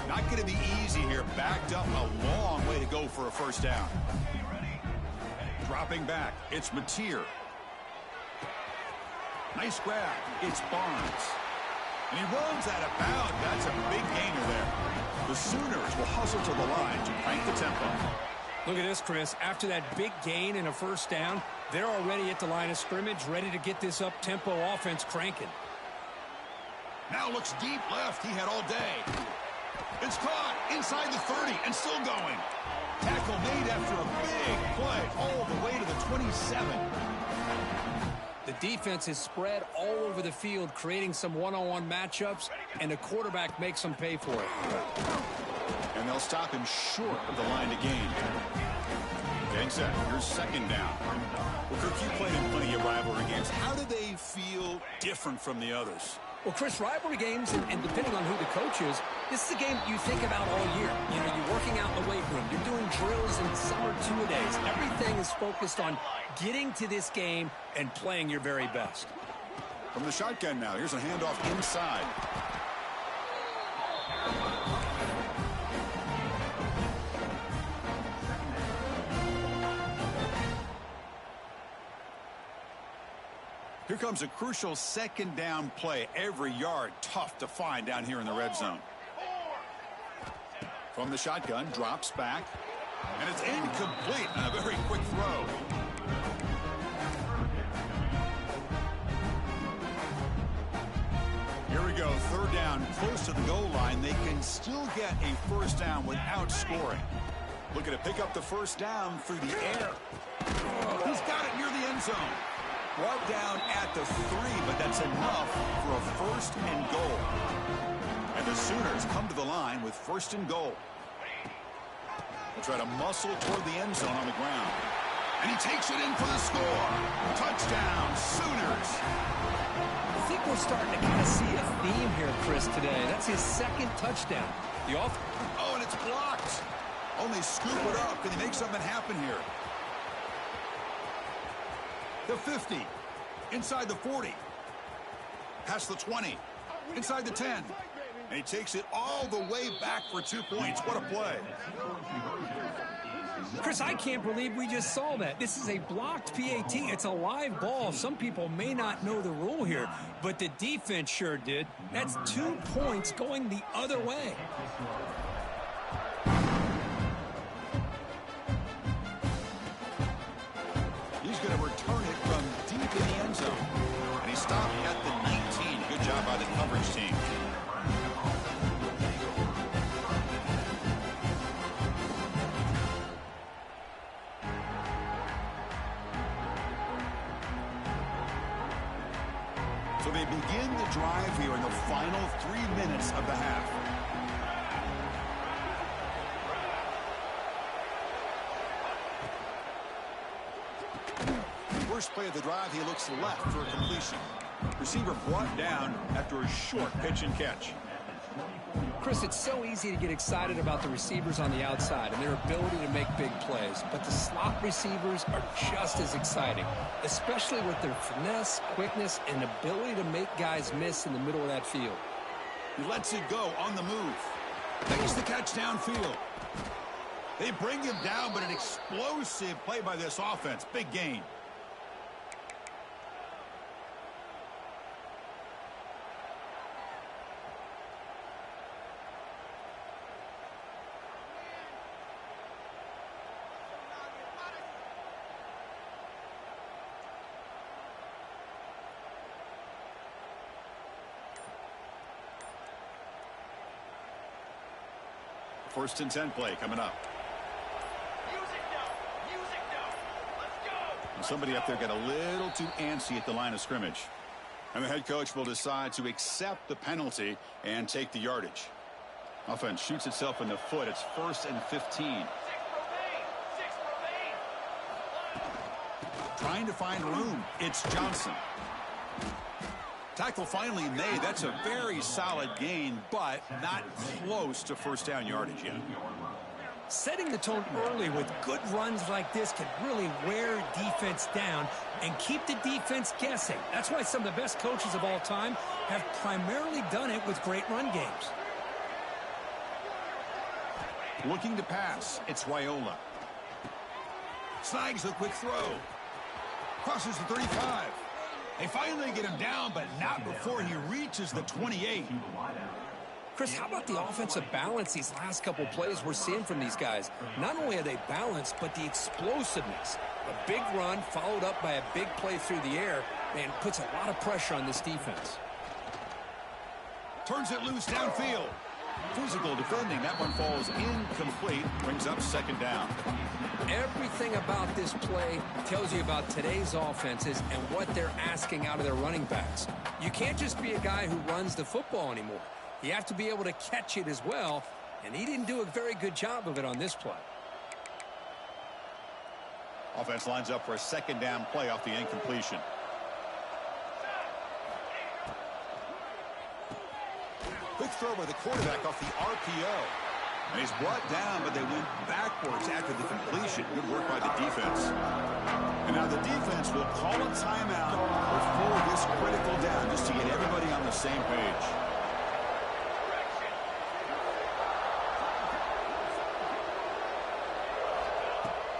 Not going to be easy here. Backed up a long way to go for a 1st down. Dropping back. It's Mateer. Nice grab. It's Barnes. And he runs out of bounds. That's a big gainer there. The Sooners will hustle to the line to crank the tempo. Look at this, Chris. After that big gain and a first down, they're already at the line of scrimmage, ready to get this up-tempo offense cranking. Now looks deep left. He had all day. It's caught inside the 30 and still going. Tackle made after a big play all the way to the 27. The defense is spread all over the field, creating some one-on-one matchups, and the quarterback makes them pay for it. And they'll stop him short of the line to gain. Gang set. Here's second down. Well, Kirk, you played in plenty of rivalry games. How do they feel different from the others? Well, Chris, rivalry games, and depending on who the coach is, this is a game you think about all year. You know, you're working out in the weight room. You're doing drills in summer two-a-days. Everything is focused on getting to this game and playing your very best. From the shotgun now, here's a handoff inside. Here comes a crucial second down play. Every yard tough to find down here in the red zone. From the shotgun, drops back. And it's incomplete on a very quick throw. Here we go, third down, close to the goal line. They can still get a first down without scoring. Looking to pick up the first down through the air. He's got it near the end zone. Brought down at the 3, but that's enough for a first and goal. And the Sooners come to the line with first and goal. They'll try to muscle toward the end zone on the ground. And he takes it in for the score. Touchdown, Sooners. I think we're starting to kind of see a theme here, Chris, today. That's his second touchdown. Oh, and it's blocked. Only scoop it up. Can he make something happen here? The 50, inside the 40, past the 20, inside the 10, and he takes it all the way back for 2 points. What a play. Chris, I can't believe we just saw that. This is a blocked PAT. It's a live ball. Some people may not know the rule here, but the defense sure did. That's 2 points going the other way. He's going to return it from deep in the end zone. And he stopped at the 19. Good job by the coverage team. So they begin the drive here in the final 3 minutes of the half. First play of the drive, he looks left for a completion. Receiver brought down after a short pitch and catch. Chris, it's so easy to get excited about the receivers on the outside and their ability to make big plays, but the slot receivers are just as exciting, especially with their finesse, quickness, and ability to make guys miss in the middle of that field. He lets it go on the move. Makes the catch downfield. They bring him down, but an explosive play by this offense. Big gain. First and 10 play coming up. And somebody up there got a little too antsy at the line of scrimmage. And the head coach will decide to accept the penalty and take the yardage. Offense shoots itself in the foot. It's 1st and 15. Trying to find room. It's Johnson. Tackle finally made. That's a very solid gain, but not close to first down yardage yet. Setting the tone early with good runs like this can really wear defense down and keep the defense guessing. That's why some of the best coaches of all time have primarily done it with great run games. Looking to pass. It's Raiola. Snags a quick throw. Crosses the 35. They finally get him down, but not before he reaches the 28. Chris, how about the offensive balance these last couple plays we're seeing from these guys? Not only are they balanced, but the explosiveness. A big run followed up by a big play through the air, and puts a lot of pressure on this defense. Turns it loose downfield. Physical defending. That one falls incomplete. Brings up second down. Everything about this play tells you about today's offenses and what they're asking out of their running backs. You can't just be a guy who runs the football anymore. You have to be able to catch it as well, and he didn't do a very good job of it on this play. Offense lines up for a second down play off the incompletion. Quick throw by the quarterback off the RPO. And he's brought down, but they went backwards after the completion. Good work by the defense. And now the defense will call a timeout before this critical down, just to get everybody on the same page.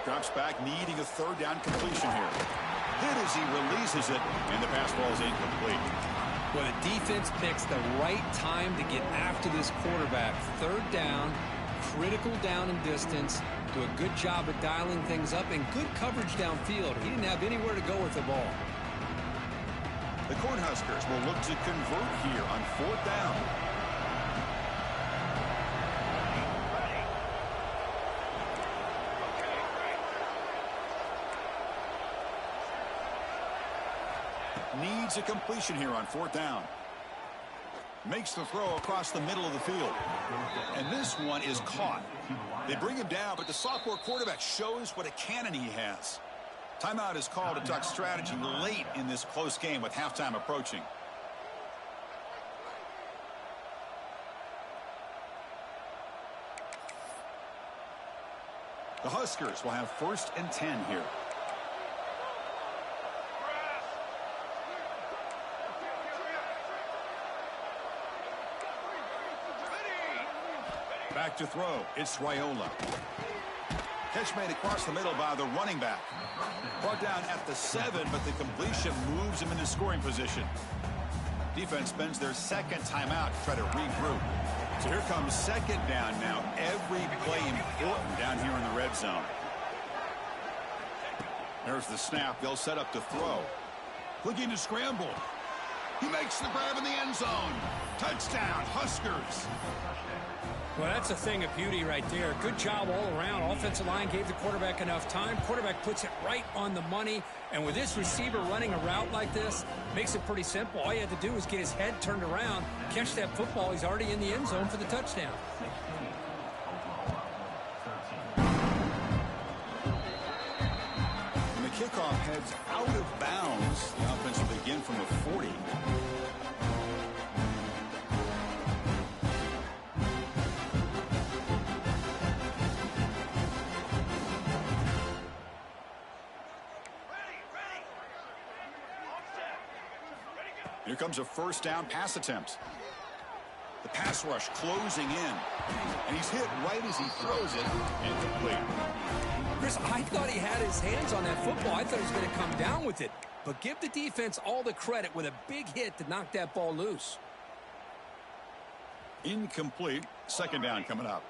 Drops back, needing a third down completion here. Hit as he releases it, and the pass ball is incomplete. Well, the defense picks the right time to get after this quarterback. Third down, critical down and distance. Do a good job of dialing things up, and good coverage downfield. He didn't have anywhere to go with the ball. The Cornhuskers will look to convert here on fourth down. Needs a completion here on fourth down. Makes the throw across the middle of the field. And this one is caught. They bring him down, but the sophomore quarterback shows what a cannon he has. Timeout is called to talk strategy late in this close game with halftime approaching. The Huskers will have 1st and 10 here. Back to throw. It's Raiola. Catch made across the middle by the running back. Brought down at the 7, but the completion moves him into scoring position. Defense spends their second timeout to try to regroup. So here comes second down now. Every play important down here in the red zone. There's the snap. They'll set up to throw. Looking to scramble. He makes the grab in the end zone. Touchdown, Huskers. Well, that's a thing of beauty right there. Good job all around. Offensive line gave the quarterback enough time. Quarterback puts it right on the money. And with this receiver running a route like this, makes it pretty simple. All you had to do was get his head turned around, catch that football. He's already in the end zone for the touchdown. And the kickoff heads out of bounds. The offense will begin from the 40. Here comes a first down pass attempt. The pass rush closing in. And he's hit right as he throws it. Incomplete. Chris, I thought he had his hands on that football. I thought he was going to come down with it. But give the defense all the credit with a big hit to knock that ball loose. Incomplete. Second down coming up.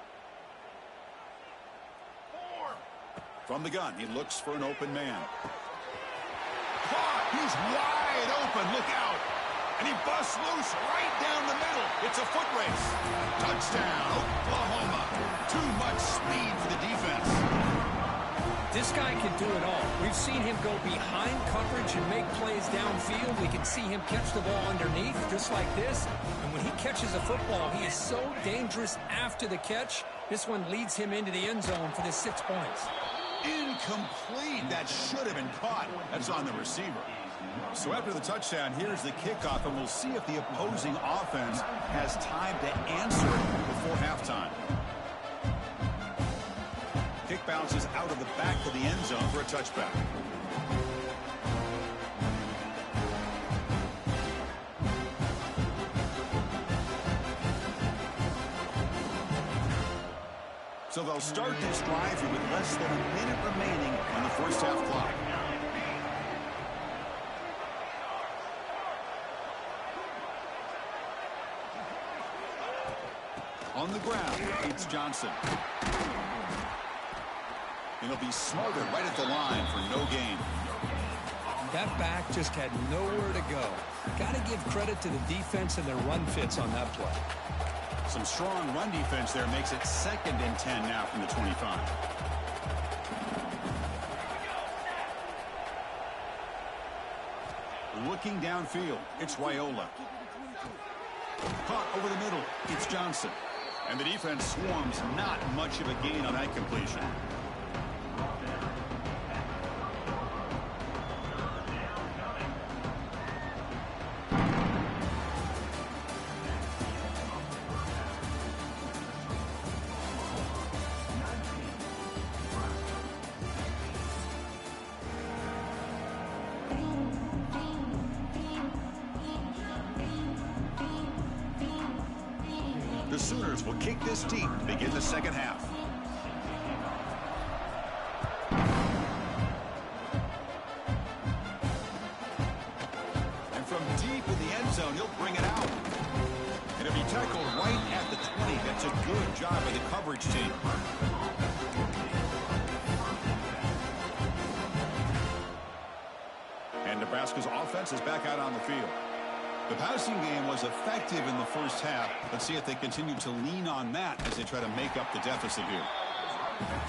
From the gun, he looks for an open man. Caught! He's wide open. Look out! And he busts loose right down the middle. It's a foot race. Touchdown, Oklahoma. Too much speed for the defense. This guy can do it all. We've seen him go behind coverage and make plays downfield. We can see him catch the ball underneath just like this. And when he catches a football, he is so dangerous after the catch. This one leads him into the end zone for the 6 points. Incomplete. That should have been caught. That's on the receiver. So after the touchdown, here's the kickoff, and we'll see if the opposing offense has time to answer before halftime. Kick bounces out of the back of the end zone for a touchback. So they'll start this drive here with less than a minute remaining on the first half clock. On the ground, it's Johnson. And he'll be smothered right at the line for no gain. That back just had nowhere to go. Got to give credit to the defense and their run fits on that play. Some strong run defense there makes it 2nd and 10 now from the 25. Looking downfield, it's Raiola. Caught over the middle, it's Johnson. And the defense swarms, not much of a gain on that completion. The Sooners will kick this deep to begin the second half. And from deep in the end zone, he'll bring it out. And he'll be tackled right at the 20. That's a good job by the coverage team. And Nebraska's offense is back out on the field. The passing game was effective in the first half. Let's see if they continue to lean on that as they try to make up the deficit here.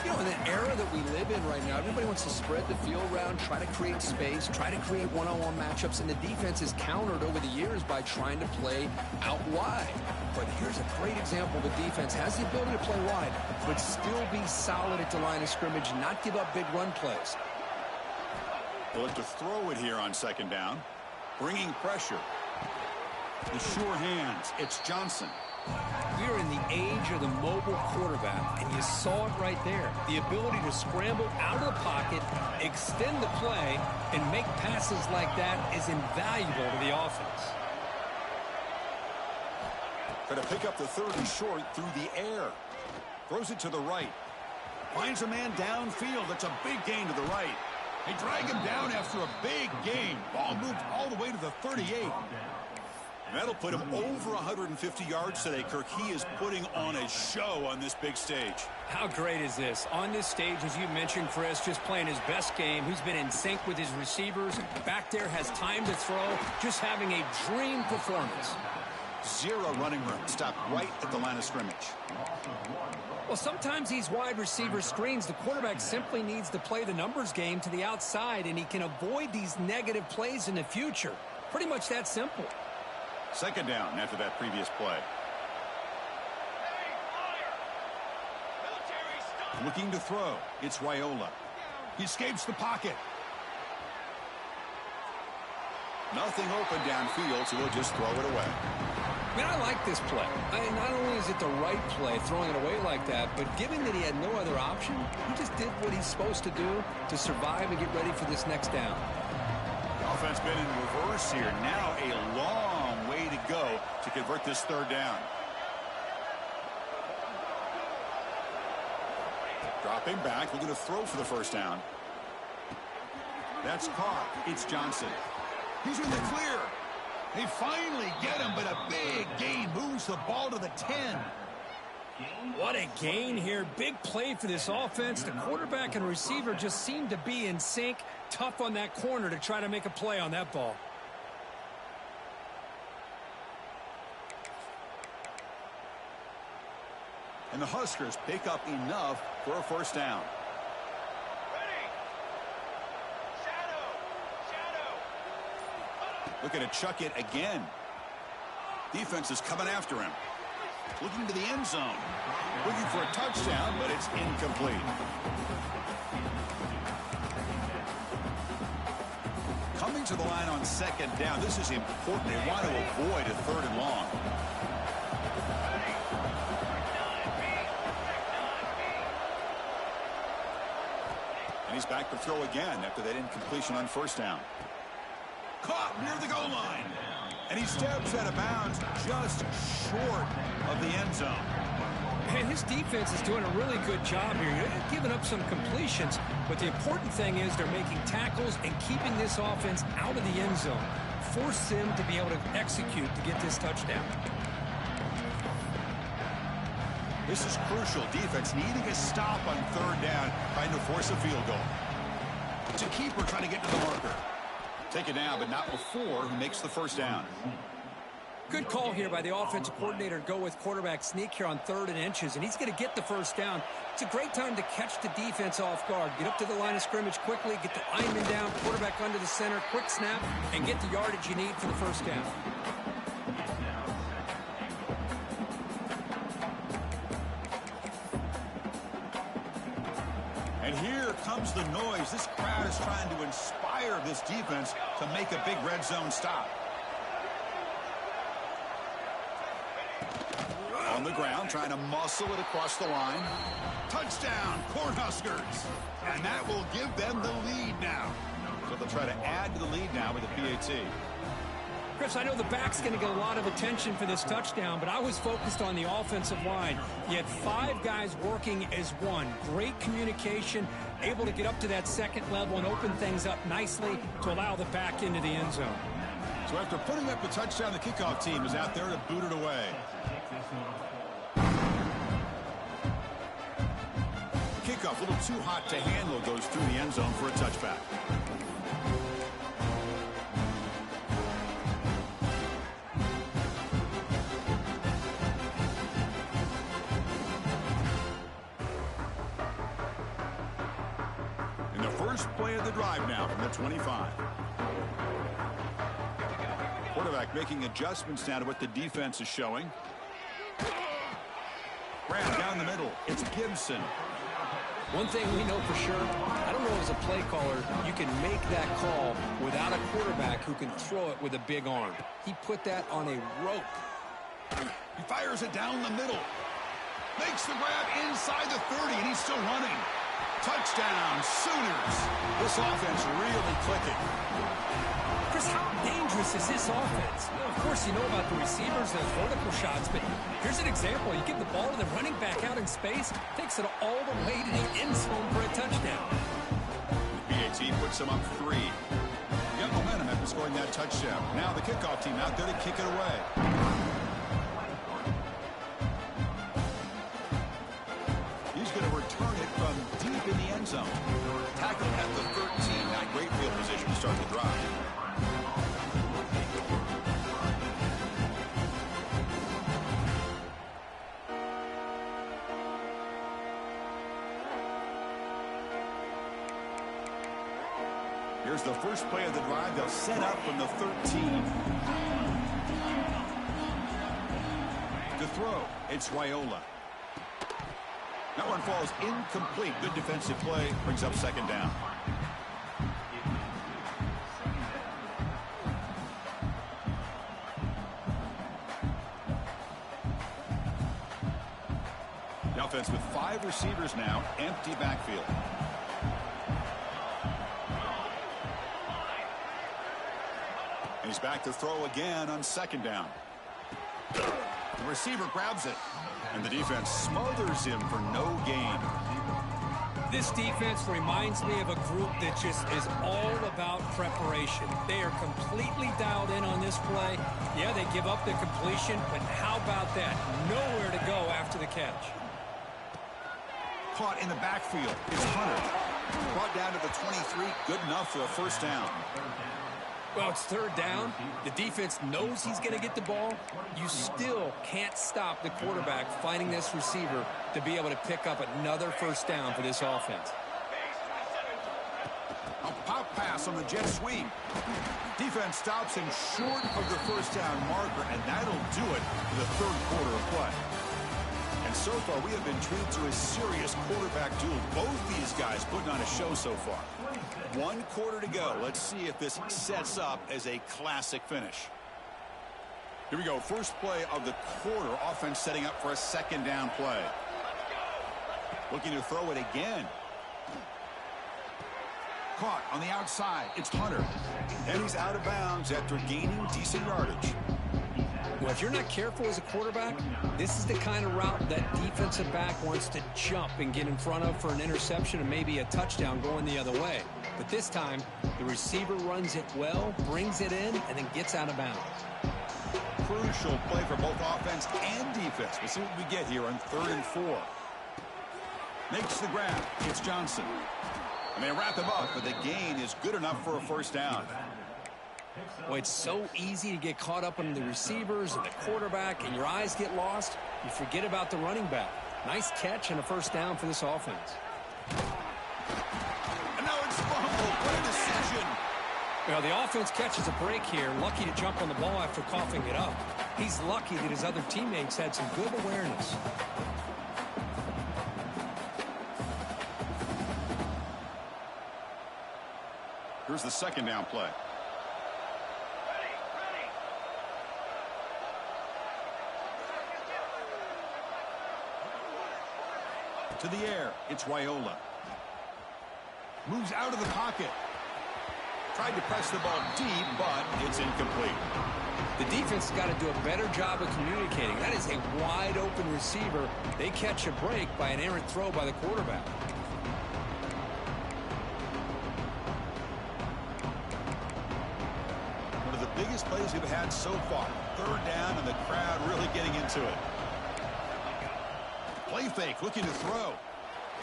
You know, in the era that we live in right now, everybody wants to spread the field around, try to create space, try to create one-on-one matchups, and the defense is countered over the years by trying to play out wide. But here's a great example. The defense has the ability to play wide, but still be solid at the line of scrimmage, not give up big run plays. They'll look to throw it here on 2nd down, bringing pressure. The sure hands, it's Johnson. We're in the age of the mobile quarterback, and you saw it right there. The ability to scramble out of the pocket, extend the play, and make passes like that is invaluable to the offense. Try to pick up the 30 short through the air. Throws it to the right. Finds a man downfield. That's a big gain to the right. They drag him down after a big gain. Ball moved all the way to the 38. That'll put him over 150 yards today, Kirk. He is putting on a show on this big stage. How great is this? On this stage, as you mentioned, Chris, just playing his best game. He's been in sync with his receivers. Back there, has time to throw. Just having a dream performance. 0 running room. Stopped right at the line of scrimmage. Well, sometimes these wide receiver screens, the quarterback simply needs to play the numbers game to the outside, and he can avoid these negative plays in the future. Pretty much that simple. 2nd down after that previous play. Looking to throw. It's Raiola. He escapes the pocket. Nothing open downfield, so he'll just throw it away. I mean, I like this play. Not only is it the right play, throwing it away like that, but given that he had no other option, he just did what he's supposed to do to survive and get ready for this next down. The offense been in reverse here. Now a long way to go to convert this 3rd down. Dropping back, looking to throw for the 1st down. That's caught. It's Johnson. He's in the clear. They finally get him, but a big gain moves the ball to the 10. What a gain here. Big play for this offense. The quarterback and receiver just seem to be in sync. Tough on that corner to try to make a play on that ball. And the Huskers pick up enough for a 1st down. Looking to chuck it again. Defense is coming after him. Looking to the end zone. Looking for a touchdown, but it's incomplete. Coming to the line on 2nd down. This is important. They want to avoid a 3rd and long. And he's back to throw again after that incompletion on 1st down. Caught near the goal line. And he steps out of bounds just short of the end zone. And his defense is doing a really good job here. They're giving up some completions, but the important thing is they're making tackles and keeping this offense out of the end zone. Force them to be able to execute to get this touchdown. This is crucial. Defense needing a stop on third down, trying to force a field goal. It's a keeper trying to get to the marker. Take it down, but not before he makes the first down. Good call here by the offensive coordinator to go with quarterback sneak here on 3rd and inches, and he's going to get the first down. It's a great time to catch the defense off guard. Get up to the line of scrimmage quickly, get the lineman down, quarterback under the center, quick snap, and get the yardage you need for the first down. And here comes the noise. This crowd is trying to inspire this defense to make a big red zone stop. On the ground, trying to muscle it across the line. Touchdown, Cornhuskers. And that will give them the lead now. So they'll try to add to the lead now with a PAT. Chris, I know the back's going to get a lot of attention for this touchdown, but I was focused on the offensive line. You had 5 guys working as one. Great communication, able to get up to that second level and open things up nicely to allow the back into the end zone. So after putting up the touchdown, the kickoff team is out there to boot it away. Kickoff a little too hot to handle, goes through the end zone for a touchback. In the first play of the drive now from the 25. Quarterback making adjustments now to what the defense is showing. Grab down the middle. It's Gibson. One thing we know for sure, I don't know as a play caller, you can make that call without a quarterback who can throw it with a big arm. He put that on a rope. He fires it down the middle. Makes the grab inside the 30, and he's still running. Touchdown, Sooners. This offense really clicking. Chris, how dangerous is this offense? Well, of course, you know about the receivers and vertical shots, but here's an example. You give the ball to the running back out in space, takes it all the way to the end zone for a touchdown. The PAT puts him up 3. He got momentum after scoring that touchdown. Now the kickoff team out there to kick it away. He's going to return it from deep in the end zone. Tackled at the 13. Not great field position to start the drive. Here's the first play of the drive. They'll set up from the 13. To throw, it's Raiola. That one falls incomplete. Good defensive play. Brings up second down. The offense with 5 receivers now. Empty backfield. And he's back to throw again on second down. The receiver grabs it. And the defense smothers him for no gain. This defense reminds me of a group that just is all about preparation. They are completely dialed in on this play. Yeah, they give up the completion, but how about that? Nowhere to go after the catch. Caught in the backfield. It's Hunter. Brought down to the 23. Good enough for a first down. Well, it's third down. The defense knows he's going to get the ball. You still can't stop the quarterback finding this receiver to be able to pick up another first down for this offense. A pop pass on the jet sweep. Defense stops him short of the first down marker, and that'll do it for the third quarter of play. And so far, we have been treated to a serious quarterback duel. Both these guys putting on a show so far. 1 quarter to go. Let's see if this sets up as a classic finish. Here we go. First play of the quarter. Offense setting up for a second down play. Looking to throw it again. Caught on the outside. It's Hunter. And he's out of bounds after gaining decent yardage. Well, if you're not careful as a quarterback, this is the kind of route that defensive back wants to jump and get in front of for an interception and maybe a touchdown going the other way. But this time, the receiver runs it well, brings it in, and then gets out of bounds. crucial play for both offense and defense. We'll see what we get here on 3rd and 4. Makes the grab. It's Johnson. And they wrap him up, but the gain is good enough for a first down. Well, it's so easy to get caught up on the receivers and the quarterback, and your eyes get lost. You forget about the running back. Nice catch and a first down for this offense. And now it's fumbled. What a decision. Well, the offense catches a break here. Lucky to jump on the ball after coughing it up. He's lucky that his other teammates had some good awareness. Here's the second down play. To the air, it's Raiola. Moves out of the pocket. Tried to press the ball deep, but it's incomplete. The defense has got to do a better job of communicating. That is a wide-open receiver. They catch a break by an errant throw by the quarterback. One of the biggest plays we've had so far. 3rd down, and the crowd really getting into it. Play fake, looking to throw.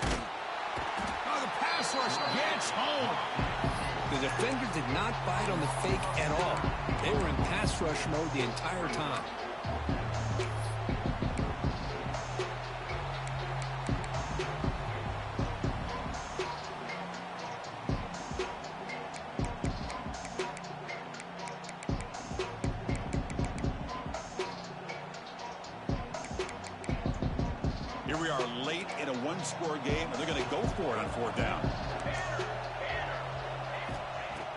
Oh, the pass rush gets home. The defender did not bite on the fake at all. They were in pass rush mode the entire time. Here we are late in a one-score game, and they're going to go for it on 4th down.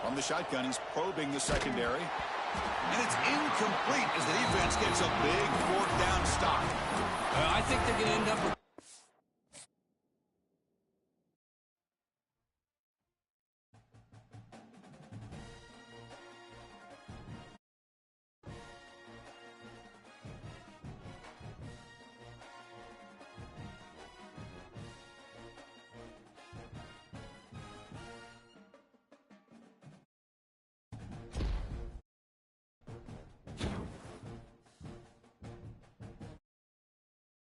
From the shotgun, he's probing the secondary. And it's incomplete as the defense gets a big 4th down stop. I think they're going to end up with